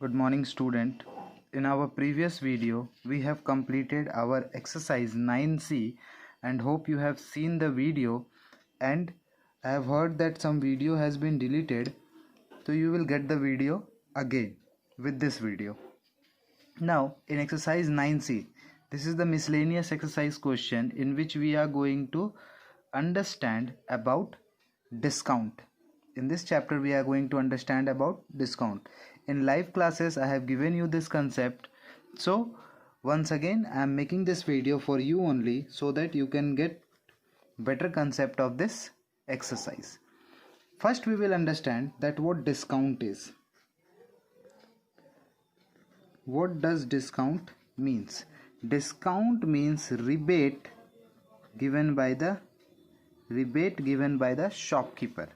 Good morning, student. In our previous video, we have completed our exercise 9C and hope you have seen the video, and I have heard that some video has been deleted, so you will get the video again with this video. Now, in exercise 9C, this is the miscellaneous exercise question in which we are going to understand about discount. In this chapter, we are going to understand about discount. In live classes, I have given you this concept. So, once again, I am making this video for you only so that you can get better concept of this exercise. First, we will understand that what discount is. What does discount means? Discount means rebate given by the shopkeeper.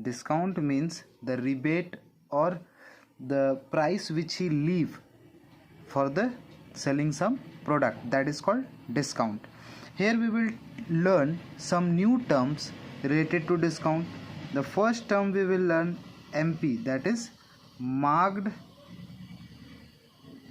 Discount means the rebate or the price which he leave for the selling some product, that is called discount. Here we will learn some new terms related to discount. The first term we will learn MP, that is marked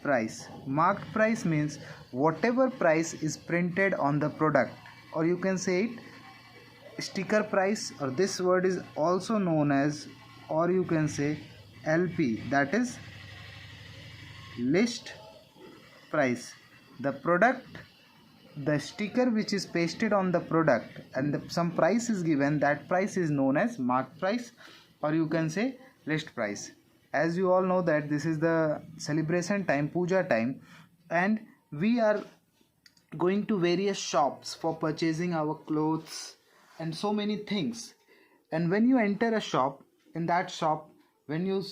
price. Marked price means whatever price is printed on the product, or you can say it sticker price, or this word is also known as, or you can say LP, that is list price. The product, the sticker which is pasted on the product and some price is given, that price is known as marked price, or you can say list price. As you all know that this is the celebration time, puja time, and we are going to various shops for purchasing our clothes and so many things. And when you enter a shop, in that shop, when you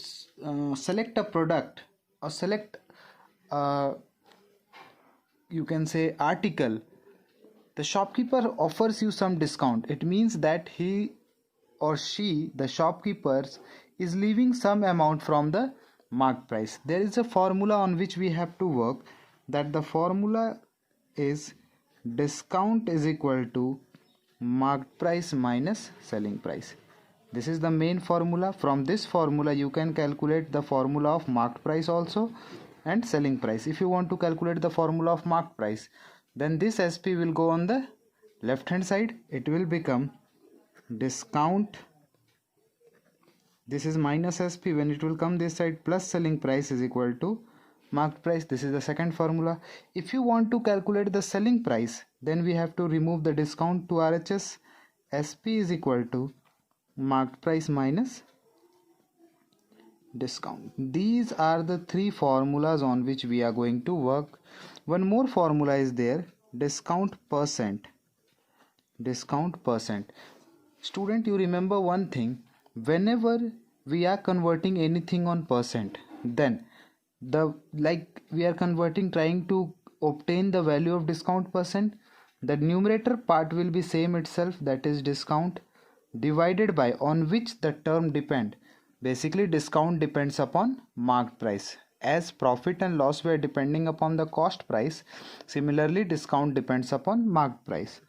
select a product or select you can say article, the shopkeeper offers you some discount. It means that he or she, the shopkeepers, is leaving some amount from the marked price. There is a formula on which we have to work, that the formula is discount is equal to marked price minus selling price. This is the main formula. From this formula you can calculate the formula of marked price also and selling price. If you want to calculate the formula of marked price, then this SP will go on the left hand side. It will become discount, this is minus SP, when it will come this side, plus selling price is equal to marked price. This is the second formula. If you want to calculate the selling price, then we have to remove the discount to RHS. SP is equal to marked price minus discount. These are the three formulas on which we are going to work. One more formula is there, discount percent. Discount percent. Student, you remember one thing, whenever we are converting anything on percent, then we are converting, trying to obtain the value of discount percent, the numerator part will be same itself, that is discount, divided by on which the term depend. Basically discount depends upon marked price. As profit and loss were depending upon the cost price, similarly discount depends upon marked price.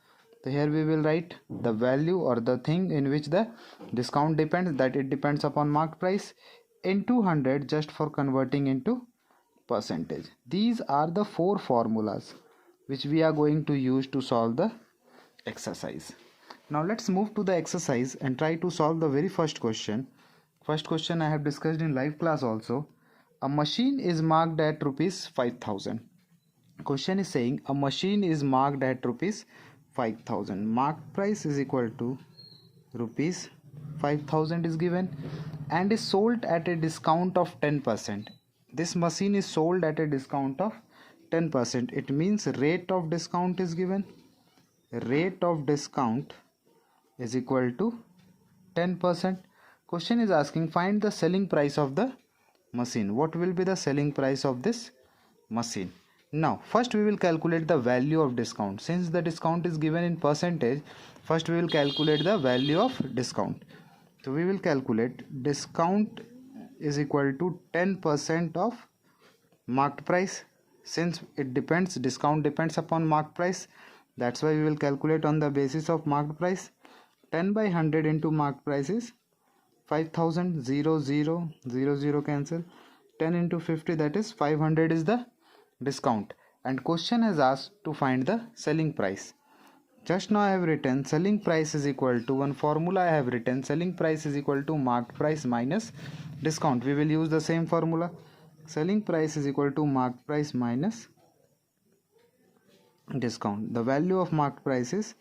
So here we will write the value or the thing in which the discount depends, that it depends upon marked price, into 100 just for converting into percentage. These are the four formulas which we are going to use to solve the exercise. Now let's move to the exercise and try to solve the very first question. First question I have discussed in live class also. A machine is marked at rupees 5,000. Question is saying a machine is marked at rupees 5,000. Marked price is equal to rupees 5,000 is given and is sold at a discount of 10%. This machine is sold at a discount of 10%. It means rate of discount is given. Rate of discount is equal to 10%. Question is asking find the selling price of the machine. What will be the selling price of this machine? Now first we will calculate the value of discount. Since the discount is given in percentage, first we will calculate the value of discount. So we will calculate discount is equal to 10% of marked price. Since it depends, discount depends upon marked price, that's why we will calculate on the basis of marked price. 10 by 100 into marked price is 5,000. 0 0 0 0 cancel. 10 into 50, that is 500 is the discount, and question has asked to find the selling price. Just now I have written selling price is equal to, one formula I have written, selling price is equal to marked price minus discount. We will use the same formula. Selling price is equal to marked price minus discount. The value of marked price is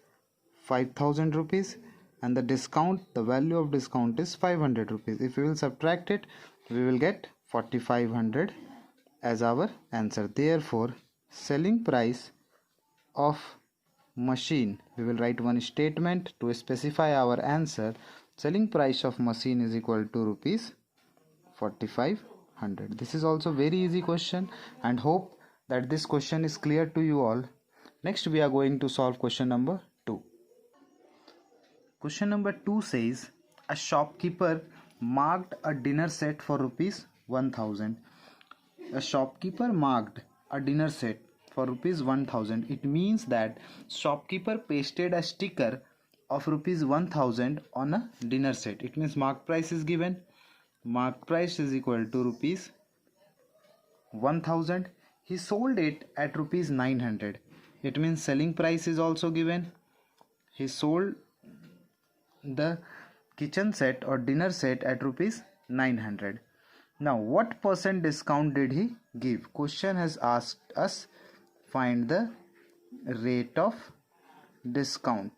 5000 rupees, and the discount, the value of discount is 500 rupees. If we will subtract it, we will get 4500 as our answer. Therefore, selling price of machine, we will write one statement to specify our answer. Selling price of machine is equal to rupees 4500. This is also very easy question, and hope that this question is clear to you all. Next we are going to solve question number 2. Question number 2 says a shopkeeper marked a dinner set for rupees 1000. A shopkeeper marked a dinner set for rupees 1000. It means that shopkeeper pasted a sticker of rupees 1000 on a dinner set. It means marked price is given. Marked price is equal to rupees 1000. He sold it at rupees 900. It means selling price is also given. He sold the kitchen set or dinner set at rupees 900. Now what percent discount did he give? Question has asked us find the rate of discount.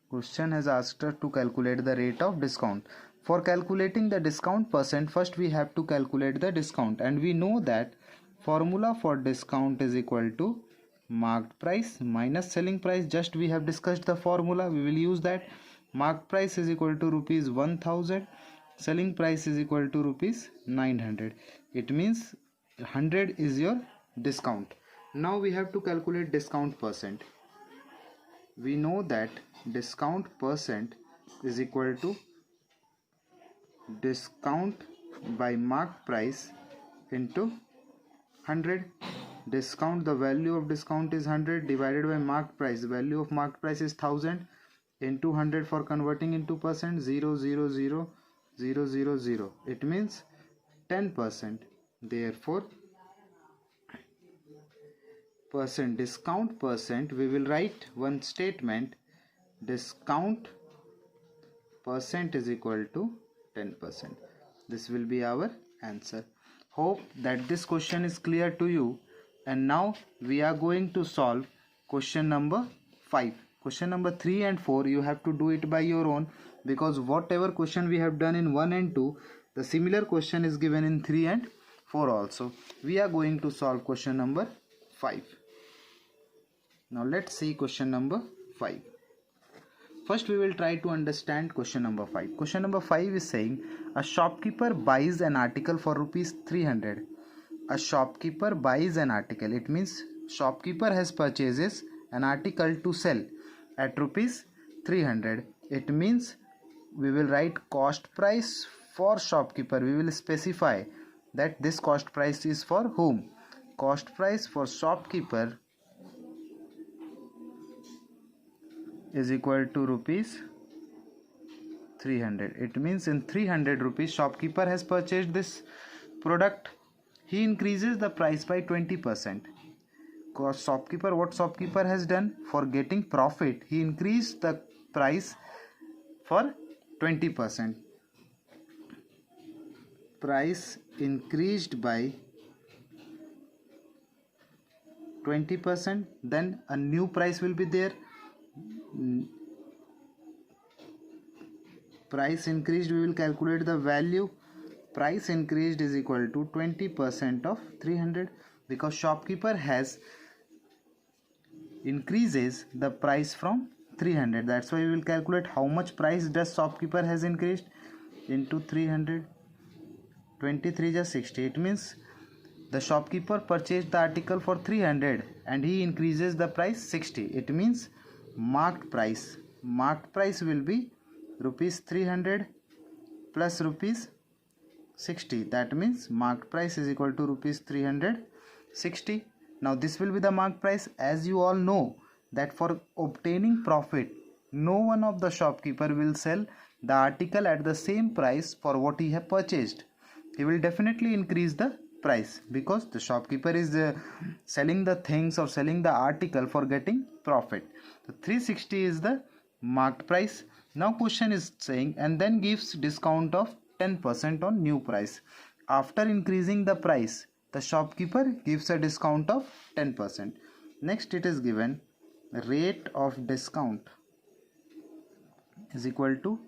Question has asked us to calculate the rate of discount. For calculating the discount percent, first we have to calculate the discount, and we know that formula for discount is equal to marked price minus selling price. Just we have discussed the formula, we will use that. Marked price is equal to rupees 1000, selling price is equal to rupees 900. It means 100 is your discount. Now we have to calculate discount percent. We know that discount percent is equal to discount by marked price into 100. Discount, the value of discount is 100 divided by marked price. The value of marked price is 1000 into 100 for converting into percent. 0.00000. It means 10%. Therefore, percent, discount percent, we will write one statement. Discount percent is equal to 10%. This will be our answer. Hope that this question is clear to you. And now we are going to solve question number 5. Question number 3 and 4 you have to do it by your own, because whatever question we have done in 1 and 2, the similar question is given in 3 and 4 also. We are going to solve question number 5. Now let's see question number 5. First we will try to understand question number 5. Question number 5 is saying a shopkeeper buys an article for rupees 300. A shopkeeper buys an article. It means shopkeeper has purchases an article to sell at rupees 300. It means we will write cost price for shopkeeper. We will specify that this cost price is for whom. Cost price for shopkeeper is equal to rupees 300. It means in 300 rupees shopkeeper has purchased this product. He increases the price by 20%. Because shopkeeper, what shopkeeper has done for getting profit, he increased the price for 20%. Price increased by 20%. Then a new price will be there. Price increased, we will calculate the value. Price increased is equal to 20% of 300, because shopkeeper has increases the price from 300. That's why we will calculate how much price does shopkeeper has increased into 300. 23 just 60. It means the shopkeeper purchased the article for 300 and he increases the price 60. It means marked price. Marked price will be rupees 300 plus rupees 60. That means marked price is equal to rupees 360. Now this will be the marked price. As you all know that for obtaining profit, no one of the shopkeeper will sell the article at the same price for what he have purchased. he will definitely increase the price, because the shopkeeper is selling the things or selling the article for getting profit. So 360 is the marked price. Now question is saying, and then gives discount of 10% on new price. After increasing the price, the shopkeeper gives a discount of 10%. Next it is given rate of discount is equal to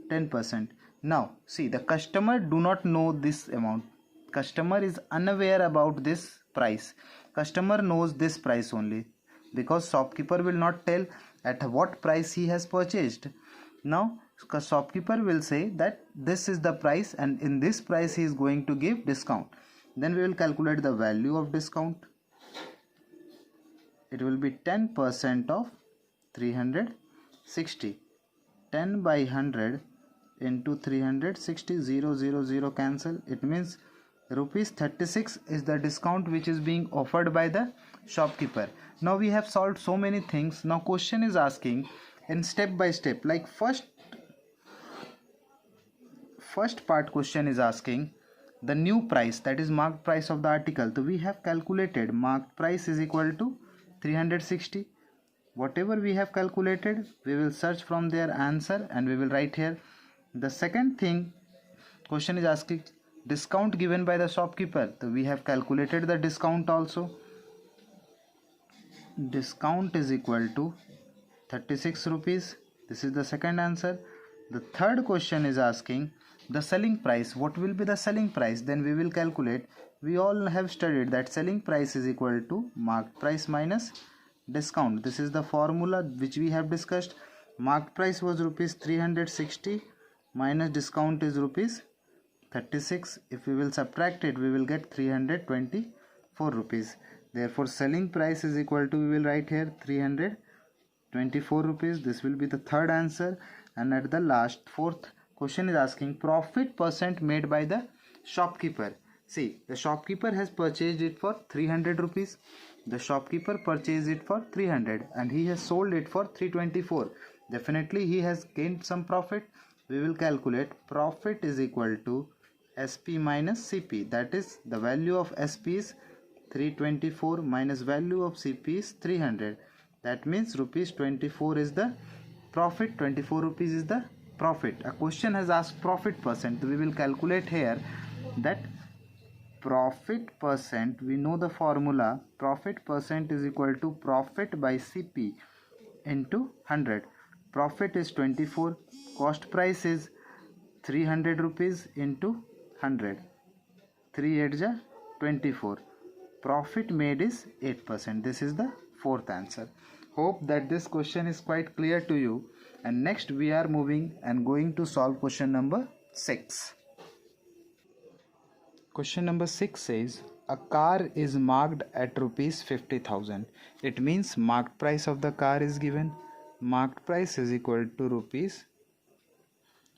10%. Now see, the customer do not know this amount. Customer is unaware about this price. Customer knows this price only, because shopkeeper will not tell at what price he has purchased. Now shopkeeper will say that this is the price, and in this price he is going to give discount. Then we will calculate the value of discount. It will be 10% of 360. 10 by 100 into 360, 0 cancel. It means rupees 36 is the discount which is being offered by the shopkeeper. Now we have solved so many things. Now question is asking in step by step, like first part question is asking the new price, that is marked price of the article. So we have calculated marked price is equal to 360. Whatever we have calculated, we will search from their answer and we will write here. The second thing question is asking discount given by the shopkeeper. So we have calculated the discount also. Discount is equal to 36 rupees. This is the second answer. The third question is asking the selling price. What will be the selling price? Then we will calculate. We all have studied that selling price is equal to marked price minus discount. This is the formula which we have discussed. Marked price was rupees 360 minus discount is rupees 36. If we will subtract it, we will get 324 rupees. Therefore selling price is equal to, we will write here 324 rupees. This will be the third answer. And at the last, fourth question is asking profit percent made by the shopkeeper. See, the shopkeeper has purchased it for 300 rupees. The shopkeeper purchased it for 300 and he has sold it for 324. Definitely he has gained some profit. We will calculate profit is equal to SP minus CP. That is, the value of SP is 324 minus value of CP is 300. That means rupees 24 is the profit. 24 rupees is the profit. A question has asked profit percent. We will calculate here that profit percent, we know the formula. Profit percent is equal to profit by CP into 100. Profit is 24, cost price is 300 rupees into 100. 3 8 ja 24. Profit made is 8%. This is the fourth answer. Hope that this question is quite clear to you. And next we are moving and going to solve question number 6. Question number 6 says a car is marked at rupees 50,000. It means marked price of the car is given. Marked price is equal to rupees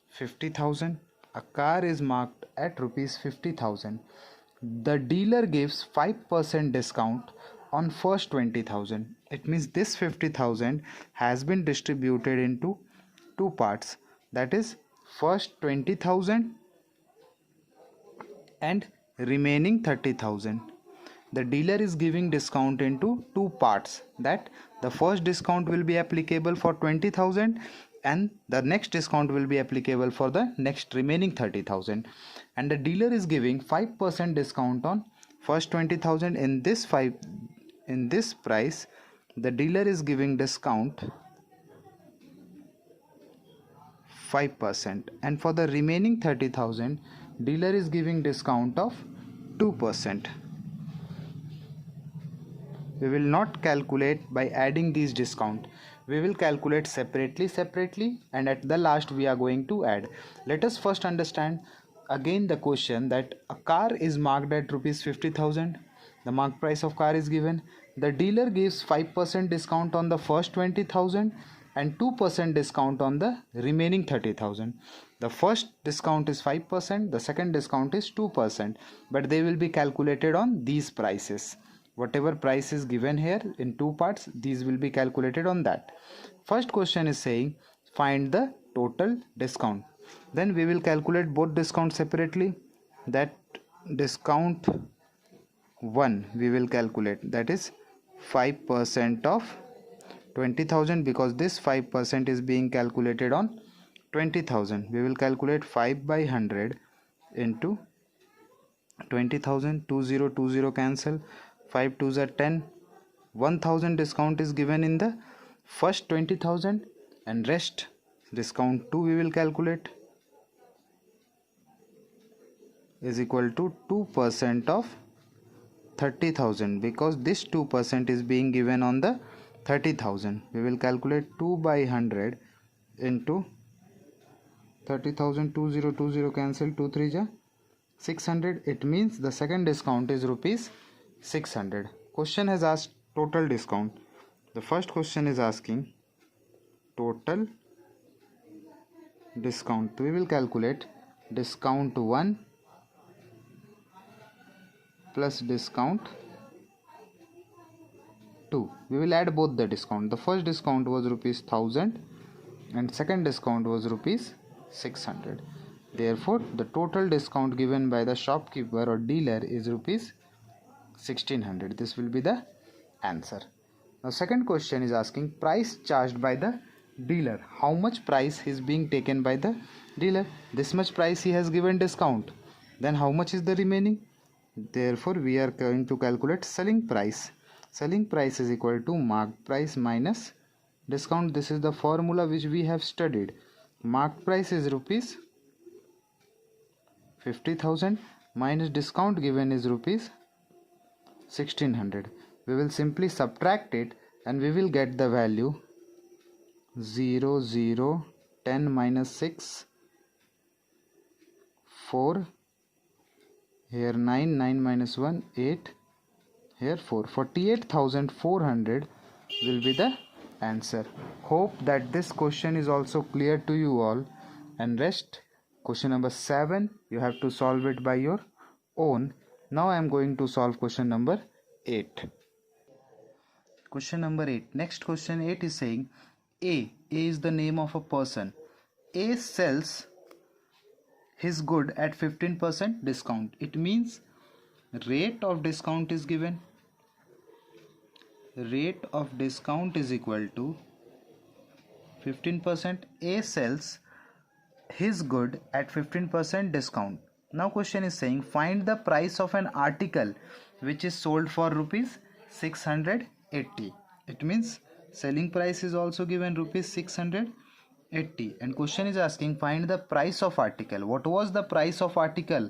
50,000. A car is marked at rupees 50,000. The dealer gives 5% discount on first 20,000. It means this 50,000 has been distributed into two parts. That is, first 20,000 and remaining 30,000. The dealer is giving discount into two parts. That the first discount will be applicable for 20,000 and the next discount will be applicable for the next remaining 30,000. And the dealer is giving 5% discount on first 20,000. In this price, the dealer is giving discount 5%, and for the remaining 30,000, dealer is giving discount of 2%. We will not calculate by adding these discount. We will calculate separately, and at the last we are going to add. Let us first understand again the question that a car is marked at rupees 50,000. The marked price of car is given. The dealer gives 5% discount on the first 20,000 and 2% discount on the remaining 30,000. The first discount is 5%, the second discount is 2%, but they will be calculated on these prices. Whatever price is given here in two parts, these will be calculated on that. First question is saying find the total discount. Then we will calculate both discounts separately. that discount 1 we will calculate, that is 5% of 20,000, because this 5% is being calculated on 20,000. We will calculate 5 by 100 into 20,000. 20 cancel, 5 2s are 10. 1,000 discount is given in the first 20,000, and rest discount 2 we will calculate is equal to 2% of 30,000, because this 2% is being given on the 30,000. We will calculate 2 by 100 into 30,000. 20 cancel, 2 3 ja 600. It means the second discount is rupees 600. Question has asked total discount. The first question is asking total discount. We will calculate discount 1 plus discount 2. We will add both the discount. The first discount was rupees 1000 and second discount was rupees 600. Therefore, the total discount given by the shopkeeper or dealer is rupees 1600. This will be the answer. Now, second question is asking price charged by the dealer. How much price is being taken by the dealer? This much price he has given discount. Then how much is the remaining? Therefore, we are going to calculate selling price. Selling price is equal to marked price minus discount. This is the formula which we have studied. Marked price is rupees 50,000 minus discount given is rupees 1600. We will simply subtract it and we will get the value 0 0 10 minus 6 4, here 9 9 minus 1 8, here 4. 48,400 will be the answer. Hope that this question is also clear to you all, and rest question number 7 you have to solve it by your own. Now I am going to solve question number 8. Question number 8. Next question 8 is saying A is the name of a person. A sells his good at 15% discount. It means rate of discount is given. Rate of discount is equal to 15%. A sells his good at 15% discount. Now question is saying find the price of an article which is sold for rupees 680. It means selling price is also given rupees 680, and question is asking find the price of article. What was the price of article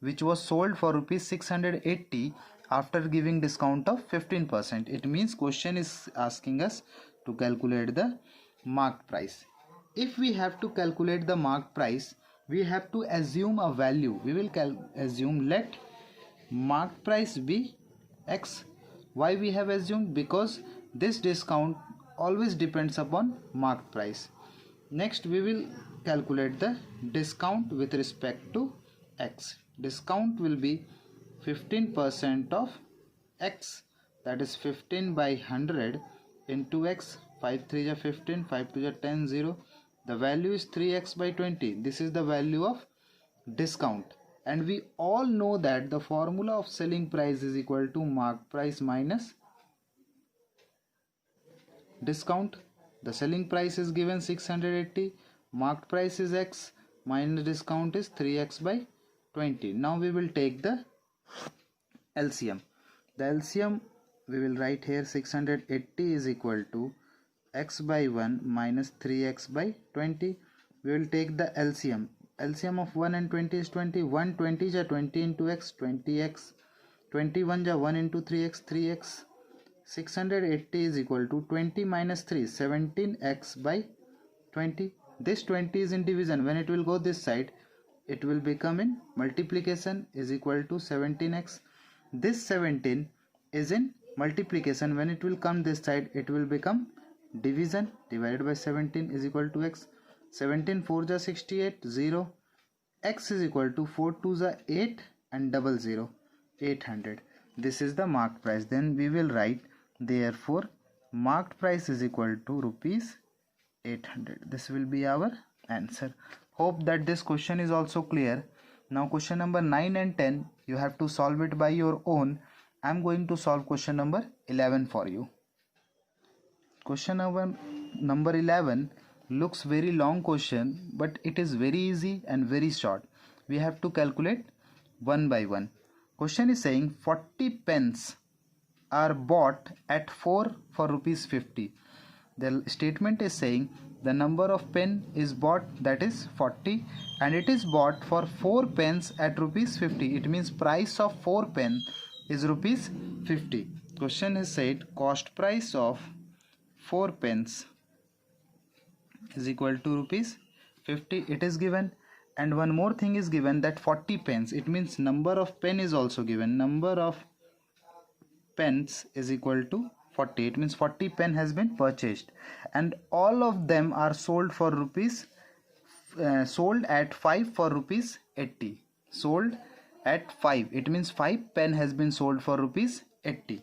which was sold for rupees 680 after giving discount of 15%? It means question is asking us to calculate the marked price. If we have to calculate the marked price, we have to assume a value. We will assume let marked price be X. Why we have assumed? Because this discount always depends upon marked price. Next we will calculate the discount with respect to X. Discount will be 15% of X, that is 15 by 100 into X. 5 3 are 15, 5 2 are 10, 0. The value is 3x by 20. This is the value of discount, and we all know that the formula of selling price is equal to marked price minus discount. The selling price is given 680, marked price is X, minus discount is 3x by 20. Now we will take the LCM. The LCM we will write here 680 is equal to x by 1 minus 3x by 20. We will take the LCM. LCM of 1 and 20 is 20. 1 20 is 20 into x, 20x. 21 is 1 into 3x, 3x. 680 is equal to 20 minus 3, 17x by 20. This 20 is in division. When it will go this side, it will become in multiplication, is equal to 17x. This 17 is in multiplication. When it will come this side, it will become division. Divided by 17 is equal to x. 17 4 is 68, 0. X is equal to 4 2 is 8 and 00, 800. This is the marked price. Then we will write therefore marked price is equal to rupees 800. This will be our answer. Hope that this question is also clear. Now question number 9 and 10 you have to solve it by your own. I am going to solve question number 11 for you. Question number 11 looks very long question, but it is very easy and very short. We have to calculate one by one. Question is saying 40 pence are bought at 4 for rupees 50. The statement is saying the number of pen is bought, that is 40, and it is bought for 4 pence at rupees 50. It means price of 4 pen is rupees 50. Question is said cost price of 4 pence is equal to rupees 50. It is given, and one more thing is given, that 40 pence. It means number of pen is also given. Number of pence is equal to 40. It means 40 pen has been purchased, and all of them are sold for sold at 5 for rupees 80. Sold at 5. It means 5 pen has been sold for rupees 80.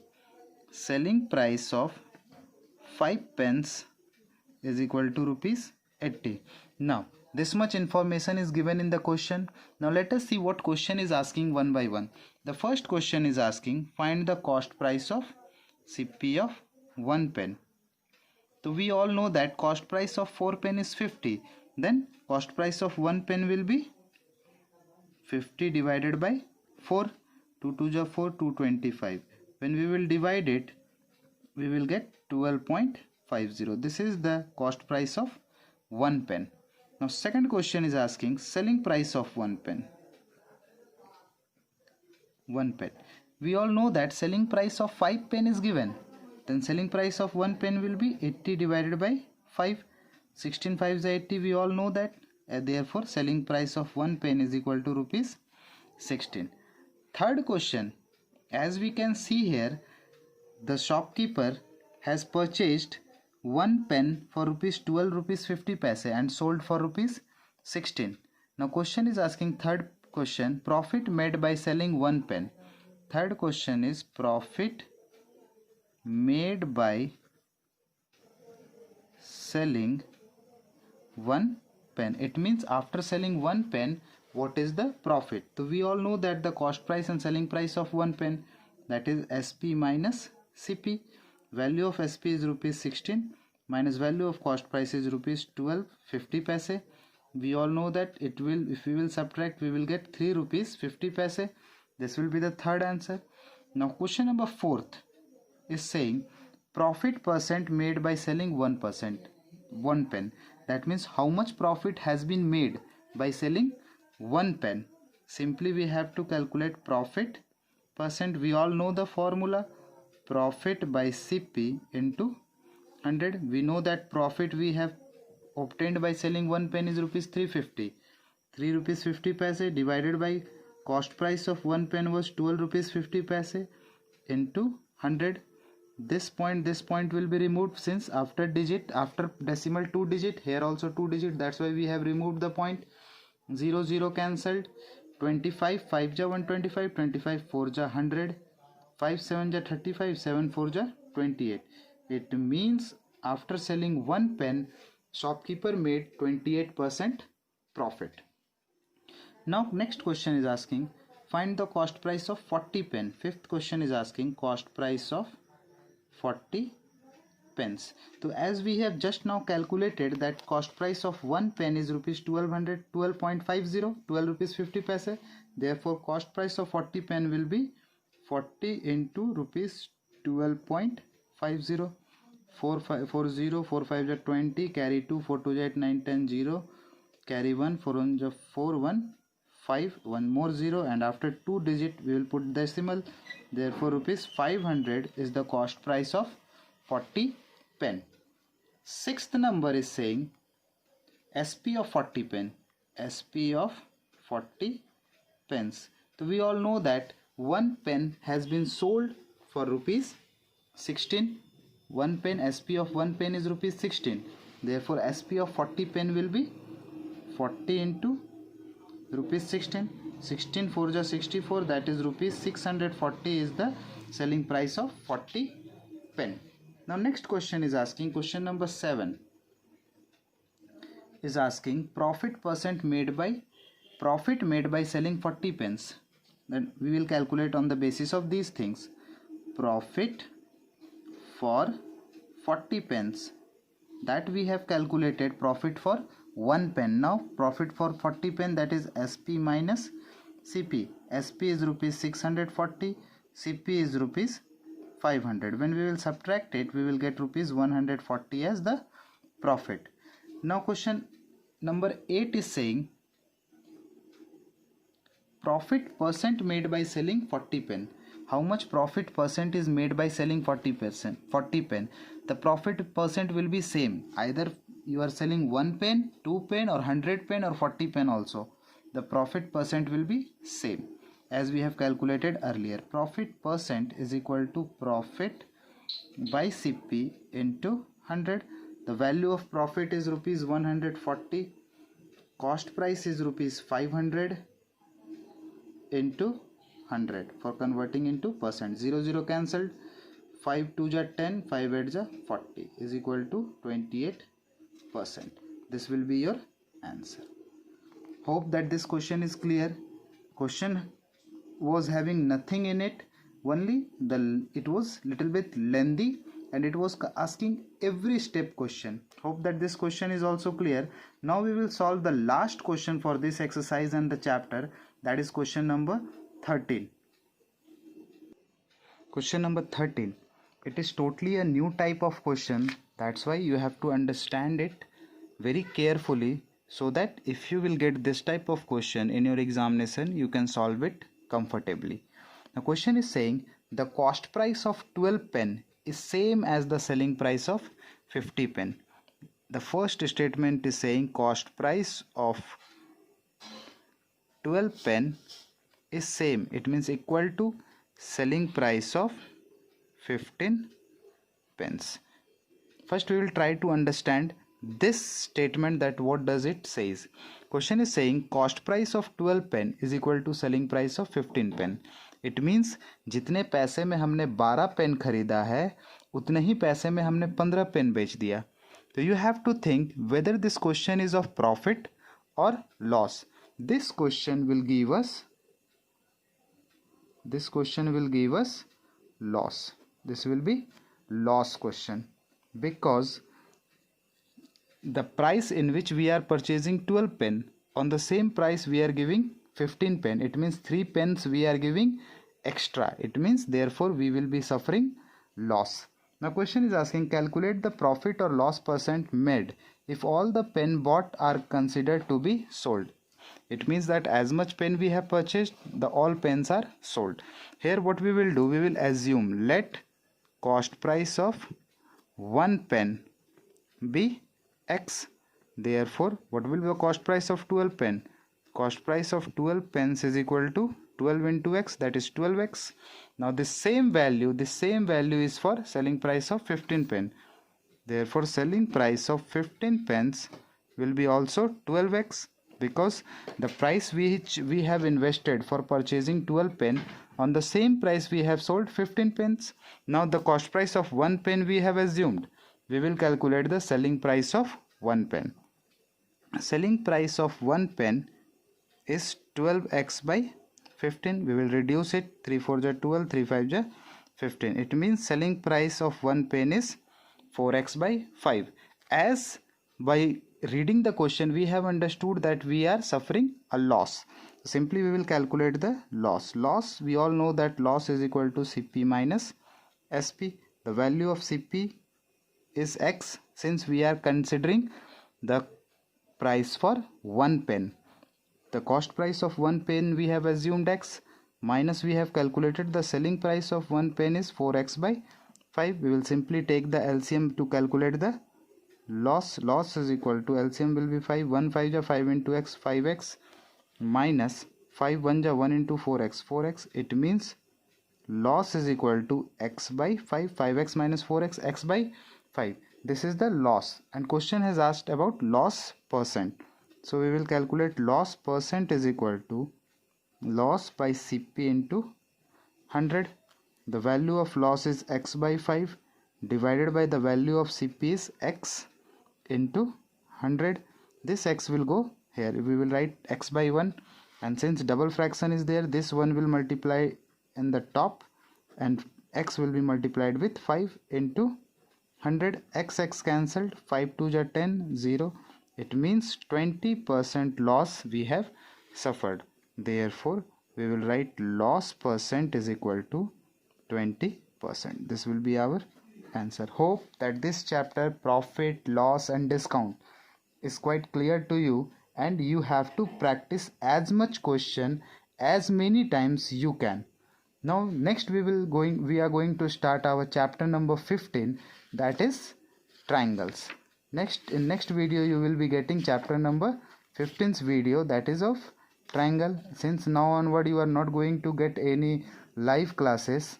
Selling price of 5 pence is equal to rupees 80. Now this much information is given in the question. Now let us see what question is asking one by one. The first question is asking find the cost price of CP of 1 pen. So we all know that cost price of 4 pen is 50. Then cost price of 1 pen will be 50 divided by 4. 2 2 are 4, 225. When we will divide it, we will get 12.50. This is the cost price of 1 pen. Now second question is asking selling price of 1 pen. 1 pen. We all know that selling price of 5 pen is given. Then selling price of 1 pen will be 80 divided by 5. 16 5 is 80. We all know that. Therefore selling price of 1 pen is equal to rupees 16. Third question. As we can see here, the shopkeeper has purchased 1 pen for rupees 12 rupees 50 paise and sold for rupees 16. Now question is asking third question profit made by selling 1 pen. Third question is profit made by selling 1 pen. It means after selling 1 pen, what is the profit? So we all know that the cost price and selling price of 1 pen, that is SP minus CP. Value of SP is rupees 16 minus value of cost price is rupees 12.50 paise. We all know that it will, if we will subtract, we will get 3 rupees 50 paise. This will be the third answer. Now question number 4th is saying profit percent made by selling 1%, 1 pen. That means how much profit has been made by selling 1 pen. Simply we have to calculate profit percent. We all know the formula, profit by CP into 100. We know that profit we have obtained by selling 1 pen is rupees 350. 3 rupees 50 paise divided by cost price of 1 pen was 12 rupees 50 paise into 100. This point will be removed, since after decimal 2 digit, here also 2 digit, that's why we have removed the point. 0 0 cancelled. 25 5 ja 125, 25 4 ja 100, 5 7 ja 35, 7 4 ja 28. It means after selling 1 pen, shopkeeper made 28% profit. Now next question is asking find the cost price of 40 pen. Fifth question is asking cost price of 40 pence. So as we have just now calculated that cost price of 1 pen is rupees 12.50, 12 rupees 50 paise. Therefore cost price of 40 pen will be 40 into rupees 12.50. 4 5 4 0 4 5 ja 20, carry 2 4 2 ja 8 9 10 0, carry 1 4 1 ja 4 1 5, 1 more 0, and after 2 digit we will put decimal. Therefore rupees 500 is the cost price of 40 pen. Sixth number is saying SP of 40 pen. SP of 40 pence. So we all know that 1 pen has been sold for rupees 16. 1 pen, SP of 1 pen is rupees 16. Therefore SP of 40 pen will be 40 into rupees 16. 16 4 ja 64, that is rupees 640 is the selling price of 40 pen. Now next question is asking, question number 7 is asking profit percent made by profit made by selling 40 pens. Then we will calculate on the basis of these things. Profit for 40 pence, that we have calculated profit for 1 pen. Now profit for 40 pen, that is SP minus CP. SP is rupees 640, CP is rupees 500. When we will subtract it, we will get rupees 140 as the profit. Now question number 8 is saying profit percent made by selling 40 pen. How much profit percent is made by selling 40 pen? The profit percent will be same. Either you are selling 1 pen, 2 pen or 100 pen or 40 pen also. The profit percent will be same as we have calculated earlier. Profit percent is equal to profit by CP into 100. The value of profit is rupees 140. Cost price is rupees 500 into 100 for converting into percent. 0 0 cancelled. 5 2 ja 10, 5 8 ja 40 is equal to 28%. This will be your answer. Hope that this question is clear. Question was having nothing in it, only it was little bit lengthy and it was asking every step question. Hope that this question is also clear. Now we will solve the last question for this exercise and the chapter, that is question number 13. Question number 13. It is totally a new type of question. That's why you have to understand it very carefully, so that if you will get this type of question in your examination, you can solve it comfortably. The question is saying the cost price of 12 pen is same as the selling price of 50 pen. The first statement is saying cost price of 12 pen is same. It means equal to selling price of 15 pence. First we will try to understand this statement, that what does it says. Question is saying cost price of 12 pen is equal to selling price of 15 pen. It means जितने पैसे में हमने 12 pen खरीदा है, उतने ही पैसे में हमने 15 पेन बेच दिया. So you have to think whether this question is of profit or loss. This question will give us loss. This will be loss question, because the price in which we are purchasing 12 pen, on the same price we are giving 15 pen. It means 3 pens we are giving extra. It means therefore we will be suffering loss. Now question is asking calculate the profit or loss percent made if all the pen bought are considered to be sold. It means that as much pen we have purchased, the all pens are sold. Here what we will do, we will assume let cost price of 1 pen be X. Therefore what will be the cost price of 12 pen? Cost price of 12 pens is equal to 12 into X, that is 12X. Now this same value is for selling price of 15 pen. Therefore selling price of 15 pence will be also 12X, because the price which we have invested for purchasing 12 pen, on the same price we have sold 15 pence. Now the cost price of 1 pen we have assumed. We will calculate the selling price of 1 pen. Selling price of 1 pen is 12x by 15. We will reduce it. 3 4 ja 12, 3 5 ja 15. It means selling price of 1 pen is 4x by 5. As by reading the question we have understood that we are suffering a loss. Simply we will calculate the loss. Loss, we all know that loss is equal to CP minus SP. The value of CP is X, since we are considering the price for 1 pen. The cost price of 1 pen we have assumed X, minus we have calculated the selling price of 1 pen is 4x by 5. We will simply take the LCM to calculate the loss. Loss is equal to LCM will be 5. 1 5 ja 5 into X, 5x minus 5 1 ja 1 into 4x, 4x. It means loss is equal to X by 5. 5x minus 4x, X by 5. This is the loss, and question has asked about loss percent. So we will calculate loss percent is equal to loss by CP into 100. The value of loss is X by 5 divided by the value of CP is X into 100. This X will go here. We will write X by 1. and since double fraction is there, this one will multiply in the top and x will be multiplied with 5 into 100. X cancelled, 5 2 are 10, 0. It means 20% loss we have suffered. Therefore, we will write loss percent is equal to 20%. This will be our answer. Hope that this chapter profit, loss and discount is quite clear to you, and you have to practice as much question as many times you can. Now next we are going to start our chapter number 15, that is triangles. In next video you will be getting chapter number 15's video, that is of triangle. Since now onward you are not going to get any live classes,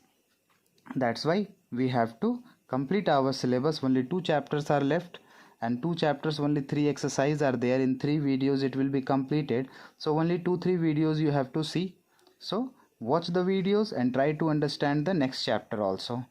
that's why we have to complete our syllabus. Only 2 chapters are left, and 2 chapters only 3 exercises are there. In 3 videos it will be completed, so only 2-3 videos you have to see. So watch the videos and try to understand the next chapter also.